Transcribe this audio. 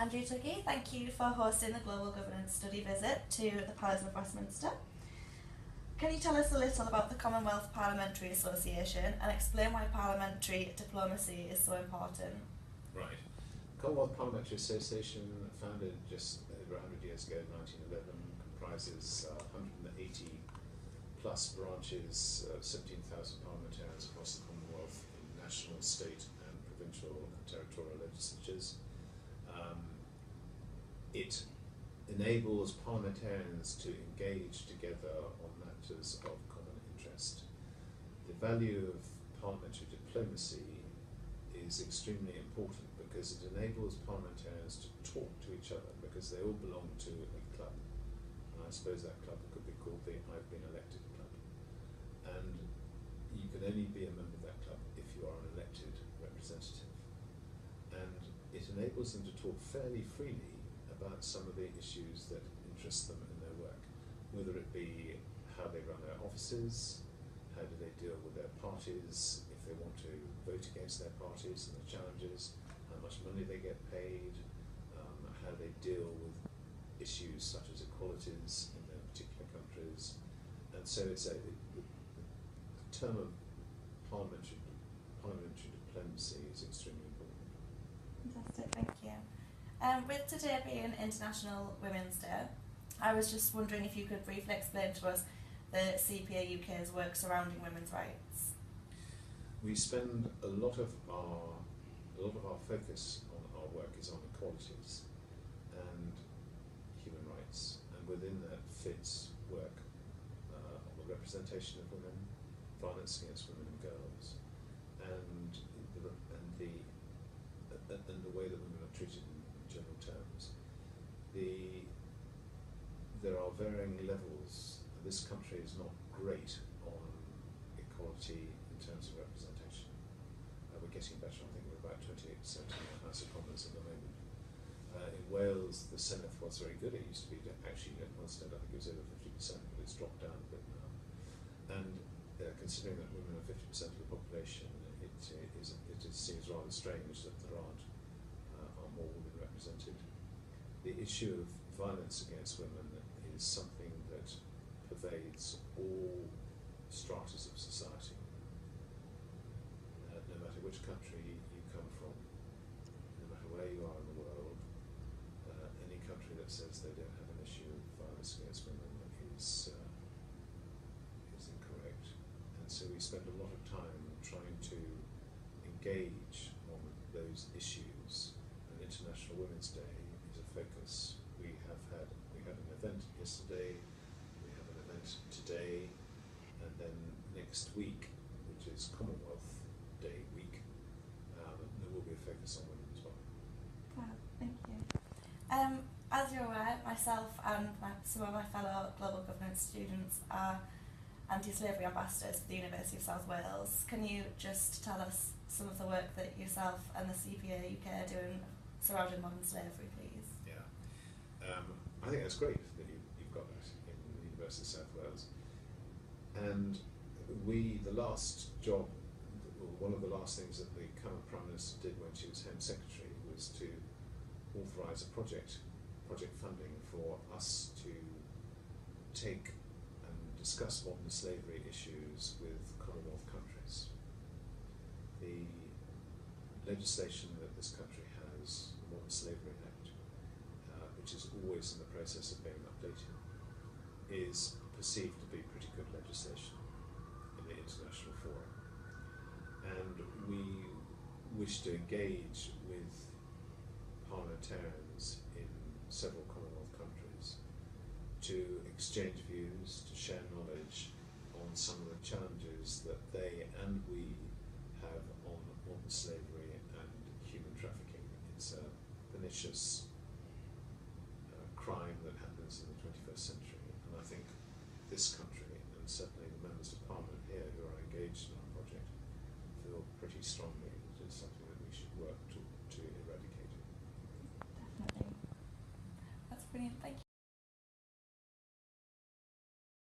Andrew Tuggey, thank you for hosting the Global Governance study visit to the Palace of Westminster. Can you tell us a little about the Commonwealth Parliamentary Association and explain why parliamentary diplomacy is so important? Right. Commonwealth Parliamentary Association, founded just over 100 years ago, 1911, comprises 180 plus branches, 17,000 parliamentarians across the Commonwealth in national, state and provincial and territorial legislatures. It enables parliamentarians to engage together on matters of common interest. The value of parliamentary diplomacy is extremely important because it enables parliamentarians to talk to each other because they all belong to a club. And I suppose that club could be called the I've Been Elected Club. And you can only be a member of that club if you are an elected representative. And it enables them to talk fairly freely about some of the issues that interest them in their work, whether it be how they run their offices, how do they deal with their parties, if they want to vote against their parties and the challenges, how much money they get paid, how they deal with issues such as equalities in their particular countries. And so it's the term of parliamentary diplomacy is extremely important. Fantastic, thank you. With today being International Women's Day, I was just wondering if you could briefly explain to us the CPA UK's work surrounding women's rights. We spend a lot of our focus on our work is on equalities and human rights, and within that fits work on the representation of women, violence against women and girls, and the way that women are treated in general terms. There are varying levels. This country is not great on equality in terms of representation. We're getting better. I think we're about 28% in the House of Commons at the moment. In Wales, the Senedd was very good. It used to be actually at one stage I think it was over 50%, but it's dropped down a bit now. And considering that women are 50% of the population, it seems rather strange that there aren't more women represented. The issue of violence against women is something that pervades all stratas of society. No matter which country you come from, no matter where you are in the world, any country that says they don't have an issue of violence against women is incorrect. And so we spend a lot of time trying to engage on those issues. And International Women's Day is a focus. We had an event yesterday, we have an event today, and then next week, which is Commonwealth Day week, there will be a focus on women as well. Wow, thank you. As you're aware, myself and some of my fellow Global Governance students are anti-slavery ambassadors for the University of South Wales. Can you just tell us some of the work that yourself and the CPA UK are doing surrounding modern slavery, please? Yeah, I think that's great that you've got that in the University of South Wales. And the last job, one of the last things that the current Prime Minister did when she was Home Secretary was to authorise a project funding for us to take and discuss modern slavery issues with Commonwealth countries. The legislation that this country has, the Modern Slavery Act, which is always in the process of being updated, is perceived to be pretty good legislation in the international forum. And we wish to engage with parliamentarians in several Commonwealth countries to exchange views, to share knowledge on some of the challenges that they and we have on modern slavery and human trafficking. It's a pernicious crime that happens in the 21st century, and I think this country, and certainly the members of Parliament here who are engaged in our project, feel pretty strongly that it's something that we should work